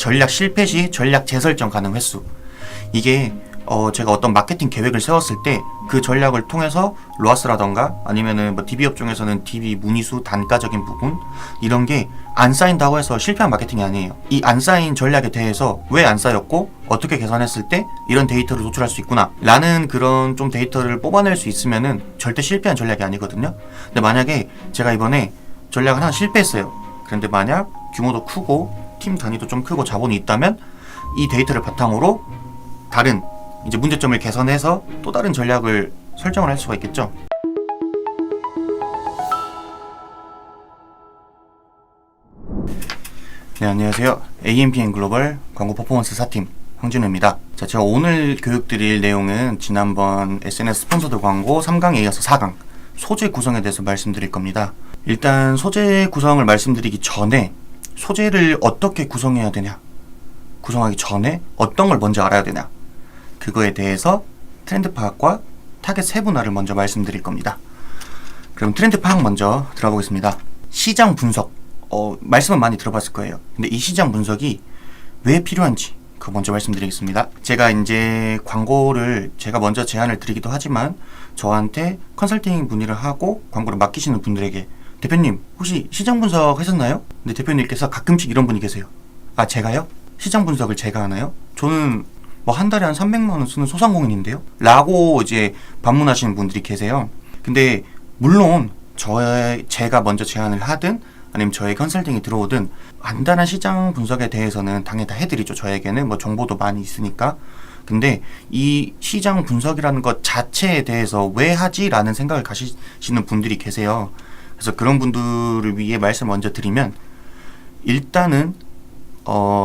전략 실패 시 전략 재설정 가능 횟수. 이게 제가 어떤 마케팅 계획을 세웠을 때 그 전략을 통해서 로아스라던가 아니면은 뭐 DB 업종에서는 DB 문의수 단가적인 부분 이런 게 안 쌓인다고 해서 실패한 마케팅이 아니에요. 이 안 쌓인 전략에 대해서 왜 안 쌓였고 어떻게 개선했을 때 이런 데이터를 도출할 수 있구나 라는 그런 좀 데이터를 뽑아낼 수 있으면은 절대 실패한 전략이 아니거든요. 근데 만약에 제가 이번에 전략을 하나 실패했어요. 그런데 만약 규모도 크고 팀 단위도 좀 크고 자본이 있다면 이 데이터를 바탕으로 다른 이제 문제점을 개선해서 또 다른 전략을 설정을 할 수가 있겠죠. 네, 안녕하세요. AMPN 글로벌 광고 퍼포먼스 4팀 황진우입니다. 자, 제가 오늘 교육드릴 내용은 지난번 SNS 스폰서드 광고 3강에 이어서 4강 소재 구성에 대해서 말씀드릴 겁니다. 일단 소재 구성을 말씀드리기 전에 소재를 어떻게 구성해야 되냐, 구성하기 전에 어떤 걸 먼저 알아야 되냐, 그거에 대해서 트렌드 파악과 타겟 세분화를 먼저 말씀드릴 겁니다. 그럼 트렌드 파악 먼저 들어보겠습니다. 시장 분석, 말씀은 많이 들어봤을 거예요. 근데 이 시장 분석이 왜 필요한지 그거 먼저 말씀드리겠습니다. 제가 이제 광고를 제가 먼저 제안을 드리기도 하지만 저한테 컨설팅 문의를 하고 광고를 맡기시는 분들에게 대표님 혹시 시장 분석 하셨나요? 근데 대표님께서 가끔씩 이런 분이 계세요. 아, 제가요? 시장 분석을 제가 하나요? 저는 뭐 한 달에 한 300만원 쓰는 소상공인인데요? 라고 이제 반문하시는 분들이 계세요. 근데 물론 제가 먼저 제안을 하든 아니면 저의 컨설팅이 들어오든 간단한 시장 분석에 대해서는 당연히 다 해드리죠. 저에게는 뭐 정보도 많이 있으니까. 근데 이 시장 분석이라는 것 자체에 대해서 왜 하지? 라는 생각을 가지시는 분들이 계세요. 그래서 그런 분들을 위해 말씀 먼저 드리면 일단은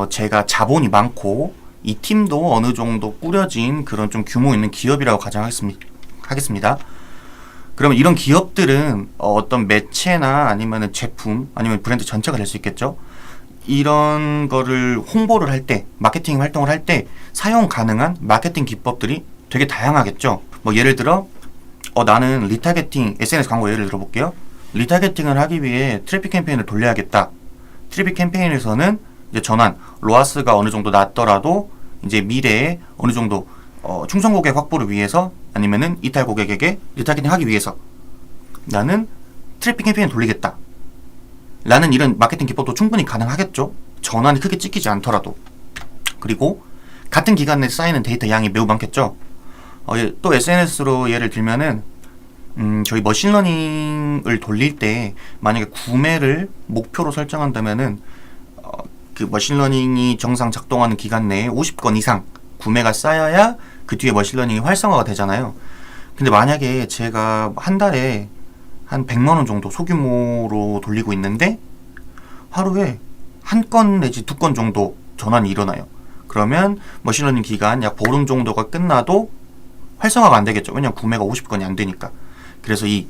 제가 자본이 많고 이 팀도 어느 정도 꾸려진 그런 좀 규모 있는 기업이라고 가정하겠습니다. 그러면 이런 기업들은 어떤 매체나 아니면 제품 아니면 브랜드 전체가 될 수 있겠죠. 이런 거를 홍보를 할 때, 마케팅 활동을 할 때 사용 가능한 마케팅 기법들이 되게 다양하겠죠. 뭐 예를 들어 나는 리타게팅, SNS 광고 예를 들어볼게요. 리타게팅을 하기 위해 트래픽 캠페인을 돌려야겠다. 트래픽 캠페인에서는 이제 전환, 로아스가 어느 정도 낮더라도 이제 미래에 어느 정도 충성 고객 확보를 위해서 아니면은 이탈 고객에게 리타게팅 하기 위해서 나는 트래픽 캠페인을 돌리겠다 라는 이런 마케팅 기법도 충분히 가능하겠죠. 전환이 크게 찍히지 않더라도. 그리고 같은 기간 내에 쌓이는 데이터 양이 매우 많겠죠. 또 SNS로 예를 들면은 저희 머신러닝을 돌릴 때 만약에 구매를 목표로 설정한다면은 그 머신러닝이 정상 작동하는 기간 내에 50건 이상 구매가 쌓여야 그 뒤에 머신러닝이 활성화가 되잖아요. 근데 만약에 제가 한 달에 한 100만원 정도 소규모로 돌리고 있는데 하루에 한 건 내지 2건 정도 전환이 일어나요. 그러면 머신러닝 기간 약 보름 정도가 끝나도 활성화가 안 되겠죠. 왜냐면 구매가 50건이 안 되니까. 그래서 이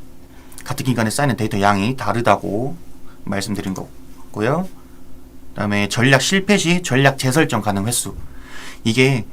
같은 기간에 쌓이는 데이터 양이 다르다고 말씀드린 거고요. 그 다음에 전략 실패 시 전략 재설정 가능 횟수. 이게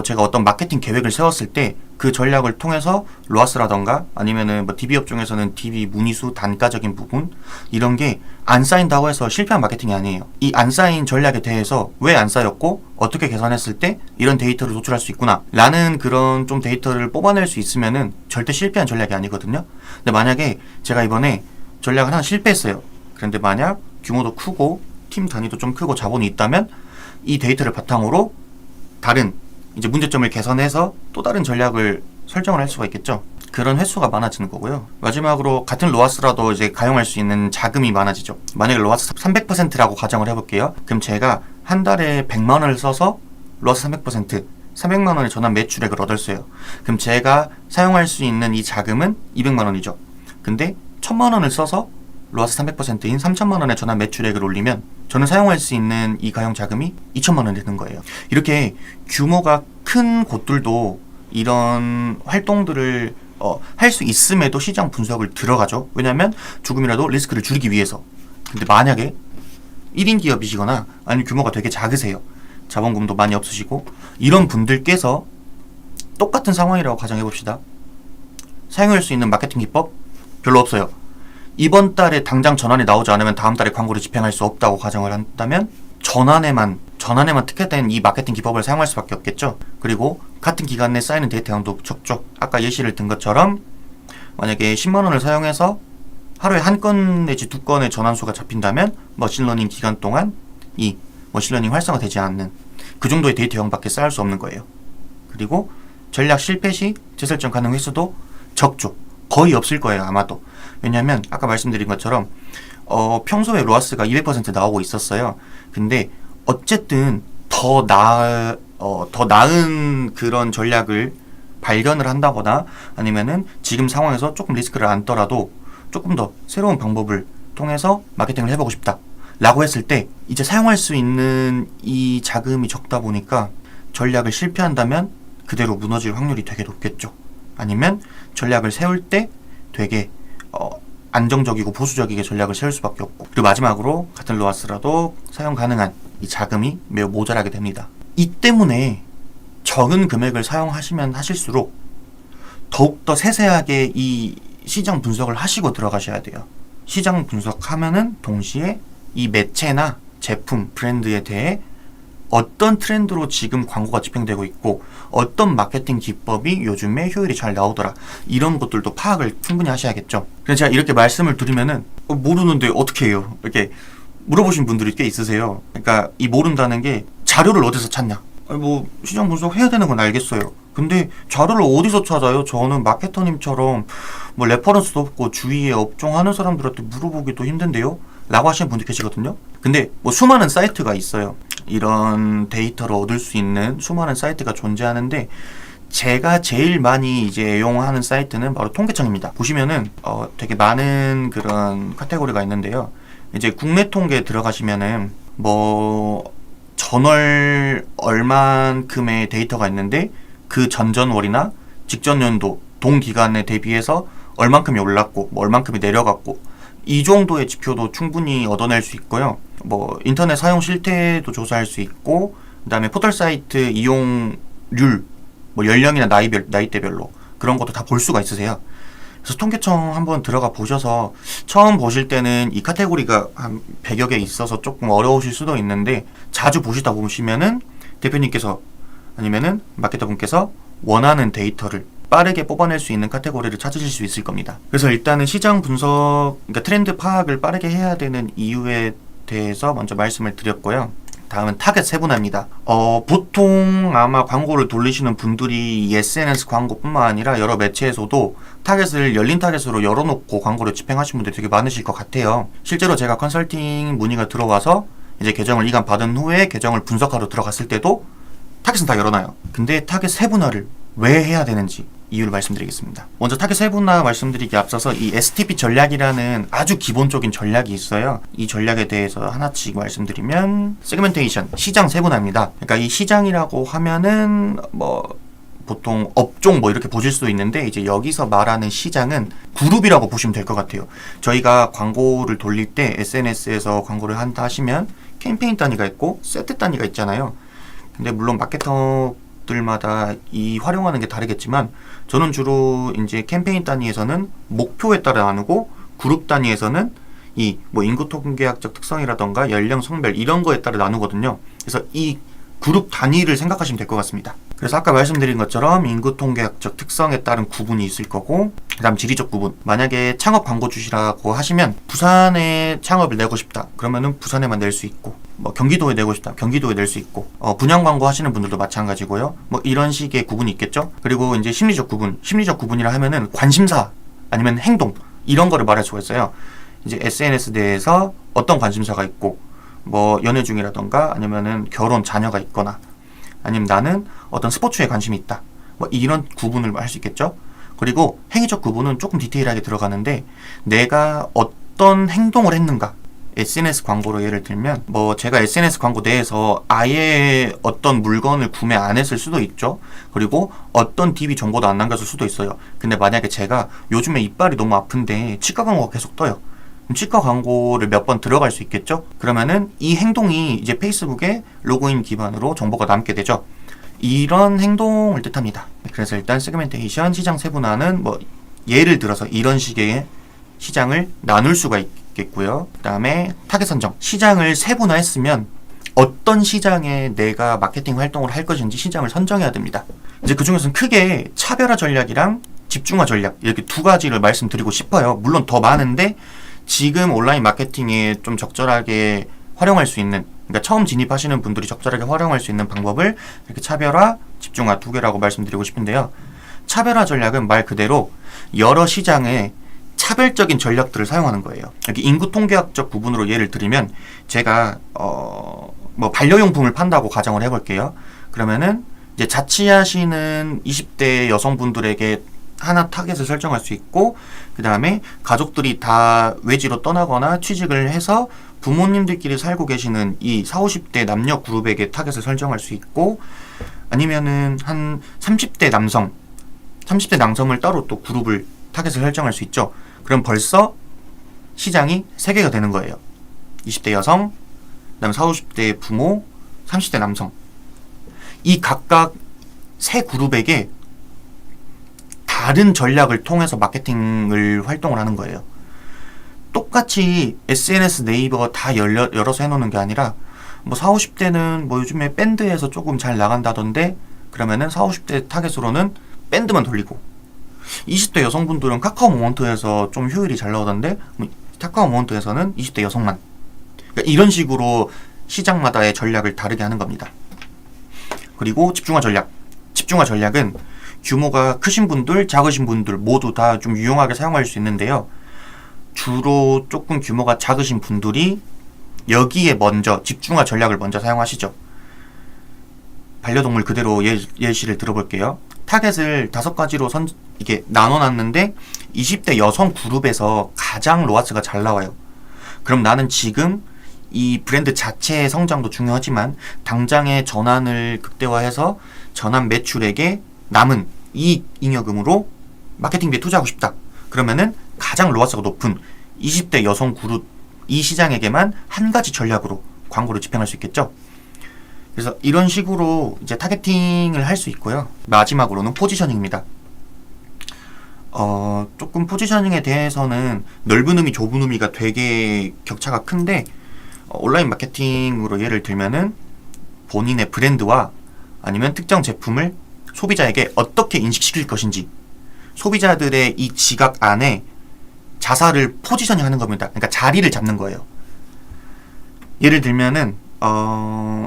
제가 어떤 마케팅 계획을 세웠을 때 그 전략을 통해서 로아스라던가 아니면은 뭐 DB 업종에서는 DB 문의수 단가적인 부분 이런 게 안 쌓인다고 해서 실패한 마케팅이 아니에요. 이 안 쌓인 전략에 대해서 왜 안 쌓였고 어떻게 개선했을 때 이런 데이터를 도출할 수 있구나 라는 그런 좀 데이터를 뽑아낼 수 있으면은 절대 실패한 전략이 아니거든요. 근데 만약에 제가 이번에 전략을 하나 실패했어요. 그런데 만약 규모도 크고 팀 단위도 좀 크고 자본이 있다면 이 데이터를 바탕으로 다른 이제 문제점을 개선해서 또 다른 전략을 설정을 할 수가 있겠죠. 그런 횟수가 많아지는 거고요. 마지막으로 같은 로아스라도 이제 가용할 수 있는 자금이 많아지죠. 만약에 로아스 300%라고 가정을 해볼게요. 그럼 제가 한 달에 100만원을 써서 로아스 300%, 300만원의 전환 매출액을 얻었어요. 그럼 제가 사용할 수 있는 이 자금은 200만원이죠. 근데 1000만원을 써서 로아스 300%인 3000만원의 전환 매출액을 올리면 저는 사용할 수 있는 이 가용 자금이 2000만원 되는 거예요. 이렇게 규모가 큰 곳들도 이런 활동들을 할 수 있음에도 시장 분석을 들어가죠. 왜냐하면 조금이라도 리스크를 줄이기 위해서. 근데 만약에 1인 기업이시거나 아니면 규모가 되게 작으세요. 자본금도 많이 없으시고 이런 분들께서 똑같은 상황이라고 가정해봅시다. 사용할 수 있는 마케팅 기법 별로 없어요. 이번 달에 당장 전환이 나오지 않으면 다음 달에 광고를 집행할 수 없다고 가정을 한다면 전환에만 전환에만 특화된 이 마케팅 기법을 사용할 수밖에 없겠죠. 그리고 같은 기간 내 쌓이는 데이터 양도 적죠. 아까 예시를 든 것처럼 만약에 10만원을 사용해서 하루에 한 건 내지 두 건의 전환수가 잡힌다면 머신러닝 기간 동안 이 머신러닝 활성화되지 않는 그 정도의 데이터형밖에 쌓을 수 없는 거예요. 그리고 전략 실패 시 재설정 가능 횟수도 적죠. 거의 없을 거예요, 아마도. 왜냐하면 아까 말씀드린 것처럼 평소에 로아스가 200% 나오고 있었어요. 근데 어쨌든 더 나은 그런 전략을 발견을 한다거나 아니면은 지금 상황에서 조금 리스크를 안더라도 조금 더 새로운 방법을 통해서 마케팅을 해보고 싶다 라고 했을 때 이제 사용할 수 있는 이 자금이 적다 보니까 전략을 실패한다면 그대로 무너질 확률이 되게 높겠죠. 아니면 전략을 세울 때 되게 안정적이고 보수적이게 전략을 세울 수밖에 없고, 그리고 마지막으로 같은 로아스라도 사용 가능한 이 자금이 매우 모자라게 됩니다. 이 때문에 적은 금액을 사용하시면 하실수록 더욱더 세세하게 이 시장 분석을 하시고 들어가셔야 돼요. 시장 분석하면은 동시에 이 매체나 제품, 브랜드에 대해 어떤 트렌드로 지금 광고가 집행되고 있고 어떤 마케팅 기법이 요즘에 효율이 잘 나오더라, 이런 것들도 파악을 충분히 하셔야겠죠. 그래서 제가 이렇게 말씀을 드리면은 모르는데 어떻게 해요? 이렇게 물어보신 분들이 꽤 있으세요. 그러니까 이 모른다는 게 자료를 어디서 찾냐? 뭐 시장 분석 해야 되는 건 알겠어요. 근데 자료를 어디서 찾아요? 저는 마케터님처럼 뭐 레퍼런스도 없고 주위에 업종 하는 사람들한테 물어보기도 힘든데요? 라고 하시는 분들 계시거든요. 근데 뭐 수많은 사이트가 있어요. 이런 데이터를 얻을 수 있는 수많은 사이트가 존재하는데 제가 제일 많이 이제 애용하는 사이트는 바로 통계청입니다. 보시면은 되게 많은 그런 카테고리가 있는데요. 이제 국내 통계 들어가시면은 뭐 전월 얼만큼의 데이터가 있는데 그 전전월이나 직전 연도 동기간에 대비해서 얼만큼이 올랐고 뭐 얼만큼이 내려갔고 이 정도의 지표도 충분히 얻어낼 수 있고요. 뭐 인터넷 사용 실태도 조사할 수 있고, 그 다음에 포털 사이트 이용률, 뭐 연령이나 나이대별로 그런 것도 다 볼 수가 있으세요. 그래서 통계청 한번 들어가 보셔서 처음 보실 때는 이 카테고리가 한 100여 개 있어서 조금 어려우실 수도 있는데 자주 보시다 보시면은 대표님께서 아니면은 마케터분께서 원하는 데이터를 빠르게 뽑아낼 수 있는 카테고리를 찾으실 수 있을 겁니다. 그래서 일단은 시장 분석, 그러니까 트렌드 파악을 빠르게 해야 되는 이유에 대해서 먼저 말씀을 드렸고요. 다음은 타겟 세분화입니다. 보통 아마 광고를 돌리시는 분들이 SNS 광고뿐만 아니라 여러 매체에서도 타겟을 열린 타겟으로 열어놓고 광고를 집행하시는 분들이 되게 많으실 것 같아요. 실제로 제가 컨설팅 문의가 들어와서 이제 계정을 이관 받은 후에 계정을 분석하러 들어갔을 때도 타겟은 다 열어놔요. 근데 타겟 세분화를 왜 해야 되는지 이유를 말씀드리겠습니다. 먼저 타겟 세분화 말씀드리기 앞서서 이 STP 전략이라는 아주 기본적인 전략이 있어요. 이 전략에 대해서 하나씩 말씀드리면 세그멘테이션, 시장 세분화입니다. 그러니까 이 시장이라고 하면은 뭐 보통 업종 뭐 이렇게 보실 수도 있는데 이제 여기서 말하는 시장은 그룹이라고 보시면 될 것 같아요. 저희가 광고를 돌릴 때 SNS에서 광고를 한다 하시면 캠페인 단위가 있고 세트 단위가 있잖아요. 근데 물론 마케터들마다 이 활용하는 게 다르겠지만 저는 주로 이제 캠페인 단위에서는 목표에 따라 나누고 그룹 단위에서는 이 뭐 인구 통계학적 특성이라던가 연령, 성별 이런 거에 따라 나누거든요. 그래서 이 그룹 단위를 생각하시면 될 것 같습니다. 그래서 아까 말씀드린 것처럼 인구 통계학적 특성에 따른 구분이 있을 거고, 그 다음 지리적 구분. 만약에 창업 광고 주시라고 하시면 부산에 창업을 내고 싶다 그러면은 부산에만 낼 수 있고, 뭐 경기도에 내고 싶다 경기도에 낼 수 있고, 분양 광고 하시는 분들도 마찬가지고요. 뭐 이런 식의 구분이 있겠죠. 그리고 이제 심리적 구분이라 하면은 관심사 아니면 행동 이런 거를 말할 수가 있어요. 이제 SNS 내에서 어떤 관심사가 있고, 뭐 연애 중이라던가 아니면은 결혼 자녀가 있거나 아니면 나는 어떤 스포츠에 관심이 있다, 뭐 이런 구분을 할 수 있겠죠. 그리고 행위적 구분은 조금 디테일하게 들어가는데 내가 어떤 행동을 했는가. SNS 광고로 예를 들면 뭐 제가 SNS 광고 내에서 아예 어떤 물건을 구매 안 했을 수도 있죠. 그리고 어떤 DB 정보도 안 남겼을 수도 있어요. 근데 만약에 제가 요즘에 이빨이 너무 아픈데 치과 광고가 계속 떠요. 치과 광고를 몇 번 들어갈 수 있겠죠? 그러면은 이 행동이 이제 페이스북에 로그인 기반으로 정보가 남게 되죠. 이런 행동을 뜻합니다. 그래서 일단 세그멘테이션, 시장 세분화는 뭐 예를 들어서 이런 식의 시장을 나눌 수가 있겠고요. 그 다음에 타겟 선정, 시장을 세분화했으면 어떤 시장에 내가 마케팅 활동을 할 것인지 시장을 선정해야 됩니다. 이제 그 중에서는 크게 차별화 전략이랑 집중화 전략 이렇게 두 가지를 말씀드리고 싶어요. 물론 더 많은데 지금 온라인 마케팅에 좀 적절하게 활용할 수 있는, 그러니까 처음 진입하시는 분들이 적절하게 활용할 수 있는 방법을 이렇게 차별화, 집중화 두 개라고 말씀드리고 싶은데요. 차별화 전략은 말 그대로 여러 시장에 차별적인 전략들을 사용하는 거예요. 여기 인구 통계학적 부분으로 예를 들면 제가 뭐 반려용품을 판다고 가정을 해볼게요. 그러면은 이제 자취하시는 20대 여성분들에게 하나 타겟을 설정할 수 있고, 그 다음에 가족들이 다 외지로 떠나거나 취직을 해서 부모님들끼리 살고 계시는 이 40, 50대 남녀 그룹에게 타겟을 설정할 수 있고, 아니면은 한 30대 남성을 따로 또 그룹을 타겟을 설정할 수 있죠. 그럼 벌써 시장이 3개가 되는 거예요. 20대 여성, 그 다음에 40, 50대 부모, 30대 남성. 이 각각 세 그룹에게 다른 전략을 통해서 마케팅을 활동을 하는 거예요. 똑같이 SNS 네이버 다 열어서 해놓는 게 아니라 뭐 40, 50대는 뭐 요즘에 밴드에서 조금 잘 나간다던데 그러면은 40, 50대 타겟으로는 밴드만 돌리고, 20대 여성분들은 카카오 모먼트에서 좀 효율이 잘 나오던데 카카오 모먼트에서는 20대 여성만. 그러니까 이런 식으로 시장마다의 전략을 다르게 하는 겁니다. 그리고 집중화 전략은 규모가 크신 분들, 작으신 분들 모두 다 좀 유용하게 사용할 수 있는데요. 주로 조금 규모가 작으신 분들이 여기에 먼저 집중화 전략을 먼저 사용하시죠. 반려동물 그대로 예시를 들어볼게요. 타겟을 5가지로 이게 나눠놨는데 20대 여성 그룹에서 가장 로아스가 잘 나와요. 그럼 나는 지금 이 브랜드 자체의 성장도 중요하지만 당장의 전환을 극대화해서 전환 매출액에 남은 이 잉여금으로 마케팅비에 투자하고 싶다. 그러면은 가장 로아스가 높은 20대 여성 그룹 이 시장에게만 한 가지 전략으로 광고를 집행할 수 있겠죠. 그래서 이런 식으로 이제 타겟팅을 할 수 있고요. 마지막으로는 포지셔닝입니다. 조금 포지셔닝에 대해서는 넓은 의미, 좁은 의미가 되게 격차가 큰데 온라인 마케팅으로 예를 들면은 본인의 브랜드와 아니면 특정 제품을 소비자에게 어떻게 인식시킬 것인지, 소비자들의 이 지각 안에 자사를 포지셔닝 하는 겁니다. 그러니까 자리를 잡는 거예요. 예를 들면은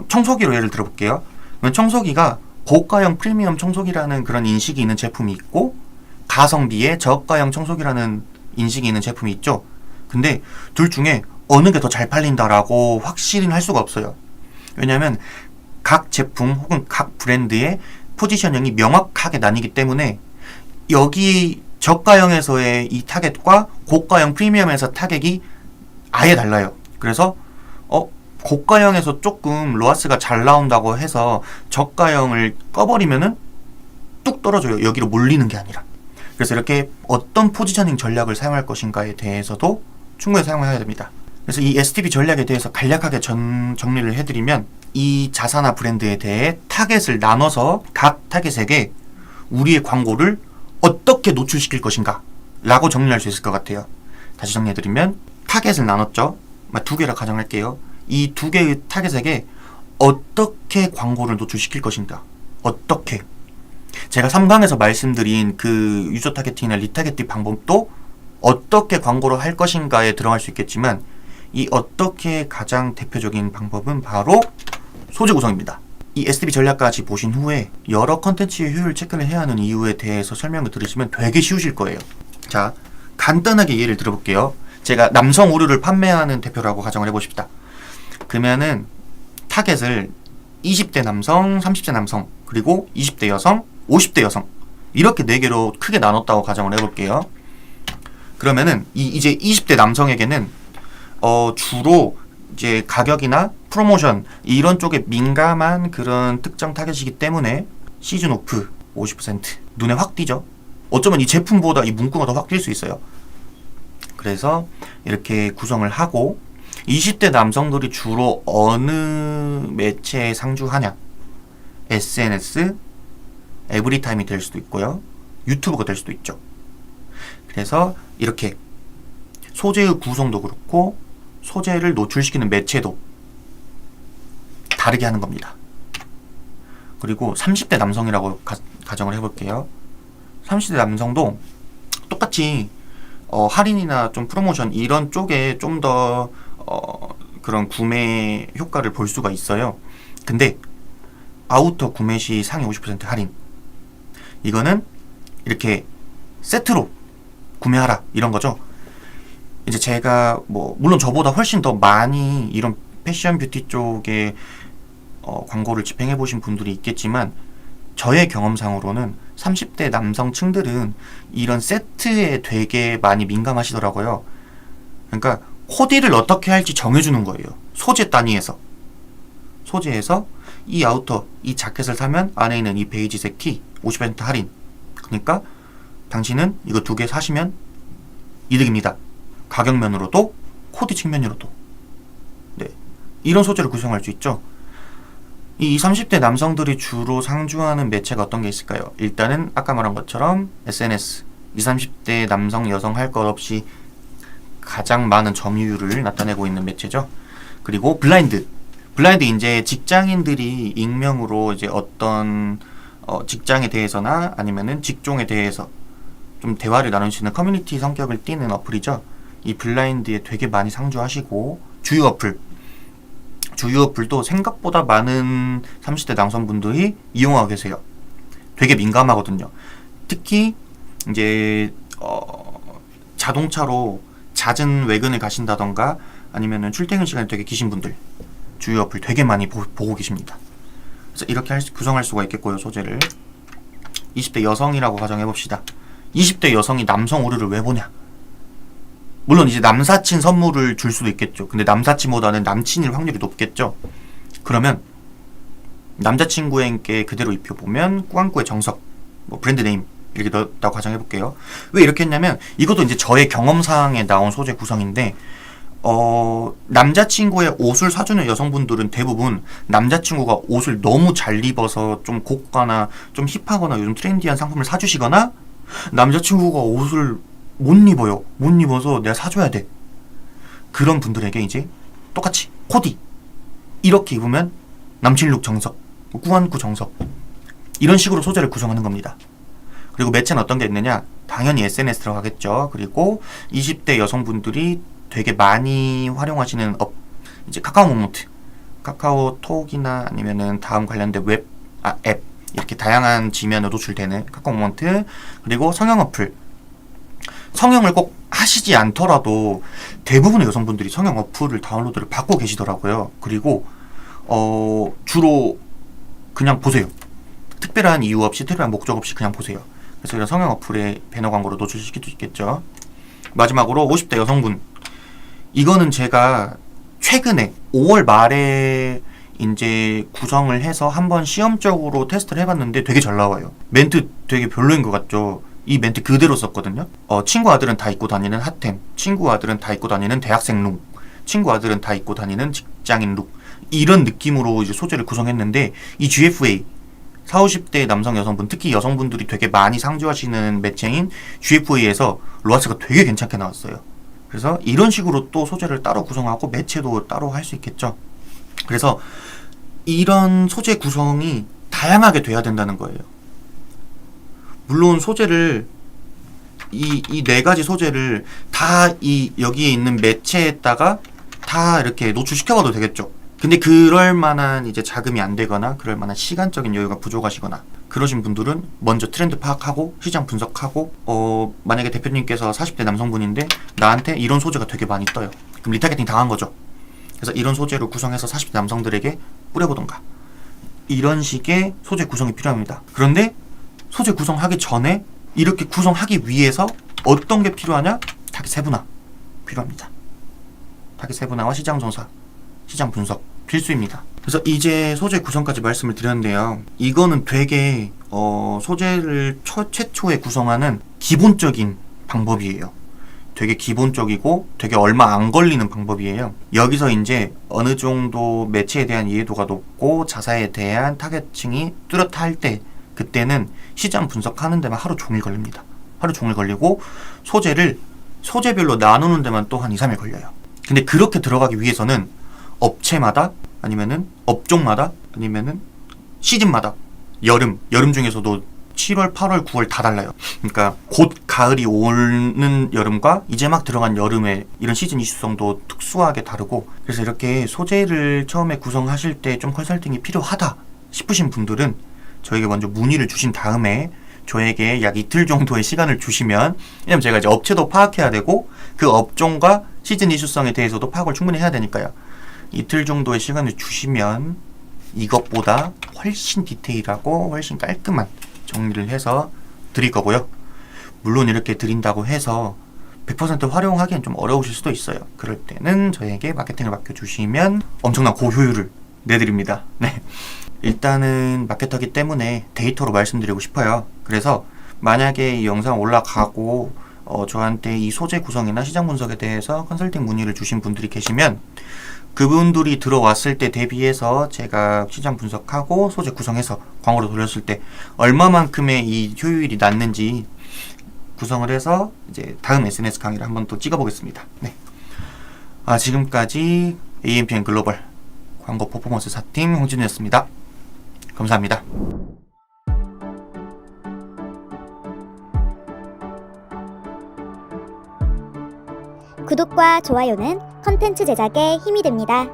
청소기로 예를 들어볼게요. 그러면 청소기가 고가형 프리미엄 청소기라는 그런 인식이 있는 제품이 있고, 가성비의 저가형 청소기라는 인식이 있는 제품이 있죠. 근데 둘 중에 어느 게 더 잘 팔린다라고 확실히는 할 수가 없어요. 왜냐하면 각 제품 혹은 각 브랜드의 포지셔닝이 명확하게 나뉘기 때문에 여기 저가형에서의 이 타겟과 고가형 프리미엄에서 타겟이 아예 달라요. 그래서 고가형에서 조금 로아스가 잘 나온다고 해서 저가형을 꺼버리면은 뚝 떨어져요. 여기로 몰리는 게 아니라. 그래서 이렇게 어떤 포지셔닝 전략을 사용할 것인가에 대해서도 충분히 사용해야 됩니다. 그래서 이 STB 전략에 대해서 간략하게 정리를 해드리면, 이 자사나 브랜드에 대해 타겟을 나눠서 각 타겟에게 우리의 광고를 어떻게 노출시킬 것인가 라고 정리할 수 있을 것 같아요. 다시 정리해드리면, 타겟을 나눴죠. 2개라 가정할게요. 이 2개의 타겟에게 어떻게 광고를 노출시킬 것인가. 어떻게. 제가 3강에서 말씀드린 그 유저 타겟팅이나 리타겟팅 방법도 어떻게 광고를 할 것인가에 들어갈 수 있겠지만, 이 어떻게 가장 대표적인 방법은 바로 소재 구성입니다. 이 STB 전략까지 보신 후에 여러 컨텐츠의 효율 체크를 해야 하는 이유에 대해서 설명을 들으시면 되게 쉬우실 거예요. 자, 간단하게 예를 들어볼게요. 제가 남성 의류를 판매하는 대표라고 가정을 해보십시다. 그러면은 타겟을 20대 남성, 30대 남성, 그리고 20대 여성, 50대 여성 이렇게 4개로 크게 나눴다고 가정을 해볼게요. 그러면은 이제 20대 남성에게는 주로 이제 가격이나 프로모션 이런 쪽에 민감한 그런 특정 타겟이기 때문에 시즌 오프 50% 눈에 확 띄죠. 어쩌면 이 제품보다 이 문구가 더 확 띌 수 있어요. 그래서 이렇게 구성을 하고, 20대 남성들이 주로 어느 매체에 상주하냐, SNS, 에브리타임이 될 수도 있고요, 유튜브가 될 수도 있죠. 그래서 이렇게 소재의 구성도 그렇고 소재를 노출시키는 매체도 다르게 하는 겁니다. 그리고 30대 남성이라고 가정을 해볼게요. 30대 남성도 똑같이 할인이나 좀 프로모션 이런 쪽에 좀 더 그런 구매 효과를 볼 수가 있어요. 근데 아우터 구매 시 상위 50% 할인, 이거는 이렇게 세트로 구매하라 이런 거죠. 이제 제가 물론 저보다 훨씬 더 많이 이런 패션 뷰티 쪽에 광고를 집행해 보신 분들이 있겠지만, 저의 경험상으로는 30대 남성층들은 이런 세트에 되게 많이 민감하시더라고요. 그러니까 코디를 어떻게 할지 정해주는 거예요. 소재 단위에서 이 아우터, 이 자켓을 사면 안에 있는 이 베이지색 티 50% 할인. 그러니까 당신은 이거 2개 사시면 이득입니다. 가격면으로도 코디 측면으로도. 네, 이런 소재를 구성할 수 있죠. 이 30대 남성들이 주로 상주하는 매체가 어떤 게 있을까요? 일단은 아까 말한 것처럼 SNS, 20, 30대 남성, 여성 할 것 없이 가장 많은 점유율을 나타내고 있는 매체죠. 그리고 블라인드 이제 직장인들이 익명으로 이제 어떤 직장에 대해서나 아니면은 직종에 대해서 좀 대화를 나눌 수 있는 커뮤니티 성격을 띠는 어플이죠. 이 블라인드에 되게 많이 상주하시고, 주유 어플도 생각보다 많은 30대 남성분들이 이용하고 계세요. 되게 민감하거든요. 특히 이제 자동차로 잦은 외근을 가신다던가 아니면은 출퇴근 시간이 되게 기신 분들, 주유 어플 되게 많이 보고 계십니다. 그래서 이렇게 구성할 수가 있겠고요. 소재를 20대 여성이라고 가정해봅시다. 20대 여성이 남성 오류를 왜 보냐? 물론 이제 남사친 선물을 줄 수도 있겠죠. 근데 남사친보다는 남친일 확률이 높겠죠. 그러면 남자친구에게 그대로 입혀보면 꾸안꾸의 정석, 브랜드 네임 이렇게 넣었다고 가정해볼게요. 왜 이렇게 했냐면, 이것도 이제 저의 경험상에 나온 소재 구성인데, 남자친구의 옷을 사주는 여성분들은 대부분 남자친구가 옷을 너무 잘 입어서 좀 고가나 좀 힙하거나 요즘 트렌디한 상품을 사주시거나, 남자친구가 옷을 못 입어서 내가 사줘야 돼. 그런 분들에게 이제 똑같이 코디 이렇게 입으면 남친룩 정석, 꾸안꾸 정석, 이런 식으로 소재를 구성하는 겁니다. 그리고 매체는 어떤 게 있느냐? 당연히 SNS 들어가겠죠. 그리고 20대 여성분들이 되게 많이 활용하시는 이제 카카오 모먼트, 카카오톡이나 아니면은 다음 관련된 앱, 이렇게 다양한 지면에 노출되는 카카오 모먼트, 그리고 성형 어플. 성형을 꼭 하시지 않더라도 대부분의 여성분들이 성형 어플을 다운로드를 받고 계시더라고요. 그리고 주로 그냥 보세요. 특별한 이유 없이, 특별한 목적 없이 그냥 보세요. 그래서 이런 성형 어플에 배너 광고로 노출시킬 수 있겠죠. 마지막으로 50대 여성분, 이거는 제가 최근에 5월 말에 이제 구성을 해서 한번 시험적으로 테스트를 해봤는데 되게 잘 나와요. 멘트 되게 별로인 것 같죠? 이 멘트 그대로 썼거든요. 친구 아들은 다 입고 다니는 핫템, 친구 아들은 다 입고 다니는 대학생 룩, 친구 아들은 다 입고 다니는 직장인 룩, 이런 느낌으로 이제 소재를 구성했는데, 이 GFA 40, 50대 남성, 여성분, 특히 여성분들이 되게 많이 상주하시는 매체인 GFA에서 로아스가 되게 괜찮게 나왔어요. 그래서 이런 식으로 또 소재를 따로 구성하고 매체도 따로 할 수 있겠죠. 그래서 이런 소재 구성이 다양하게 돼야 된다는 거예요. 물론 소재를 이 4가지 소재를 다 여기에 있는 매체에다가 다 이렇게 노출시켜봐도 되겠죠. 근데 그럴 만한 이제 자금이 안 되거나 그럴 만한 시간적인 여유가 부족하시거나 그러신 분들은 먼저 트렌드 파악하고 시장 분석하고, 만약에 대표님께서 40대 남성분인데 나한테 이런 소재가 되게 많이 떠요. 그럼 리타겟팅 당한 거죠. 그래서 이런 소재로 구성해서 40대 남성들에게 뿌려보던가, 이런 식의 소재 구성이 필요합니다. 그런데 소재 구성하기 전에 이렇게 구성하기 위해서 어떤 게 필요하냐? 타겟 세분화 필요합니다. 타겟 세분화와 시장 조사, 시장 분석 필수입니다. 그래서 이제 소재 구성까지 말씀을 드렸는데요. 이거는 되게 소재를 최초에 구성하는 기본적인 방법이에요. 되게 기본적이고 되게 얼마 안 걸리는 방법이에요. 여기서 이제 어느 정도 매체에 대한 이해도가 높고 자사에 대한 타겟층이 뚜렷할 때, 그때는 시장 분석하는 데만 하루 종일 걸립니다. 하루 종일 걸리고 소재를 소재별로 나누는 데만 또 한 2, 3일 걸려요. 근데 그렇게 들어가기 위해서는 업체마다 아니면은 업종마다, 아니면은 시즌마다, 여름 중에서도 7월, 8월, 9월 다 달라요. 그러니까 곧 가을이 오는 여름과 이제 막 들어간 여름의 이런 시즌 이슈성도 특수하게 다르고, 그래서 이렇게 소재를 처음에 구성하실 때 좀 컨설팅이 필요하다 싶으신 분들은 저에게 먼저 문의를 주신 다음에 저에게 약 이틀 정도의 시간을 주시면, 왜냐면 제가 이제 업체도 파악해야 되고 그 업종과 시즌 이슈성에 대해서도 파악을 충분히 해야 되니까요. 이틀 정도의 시간을 주시면 이것보다 훨씬 디테일하고 훨씬 깔끔한 정리를 해서 드릴 거고요. 물론 이렇게 드린다고 해서 100% 활용하기엔 좀 어려우실 수도 있어요. 그럴 때는 저에게 마케팅을 맡겨주시면 엄청난 고효율을 내드립니다. 네. 일단은 마케터기 때문에 데이터로 말씀드리고 싶어요. 그래서 만약에 이 영상 올라가고 저한테 이 소재 구성이나 시장 분석에 대해서 컨설팅 문의를 주신 분들이 계시면 그분들이 들어왔을 때 대비해서 제가 시장 분석하고 소재 구성해서 광고로 돌렸을 때 얼마만큼의 이 효율이 났는지 구성을 해서 이제 다음 SNS 강의를 한번 또 찍어보겠습니다. 네. 지금까지 AMPN 글로벌 광고 퍼포먼스 4팀 홍진우였습니다. 감사합니다. 구독과 좋아요는 컨텐츠 제작에 힘이 됩니다.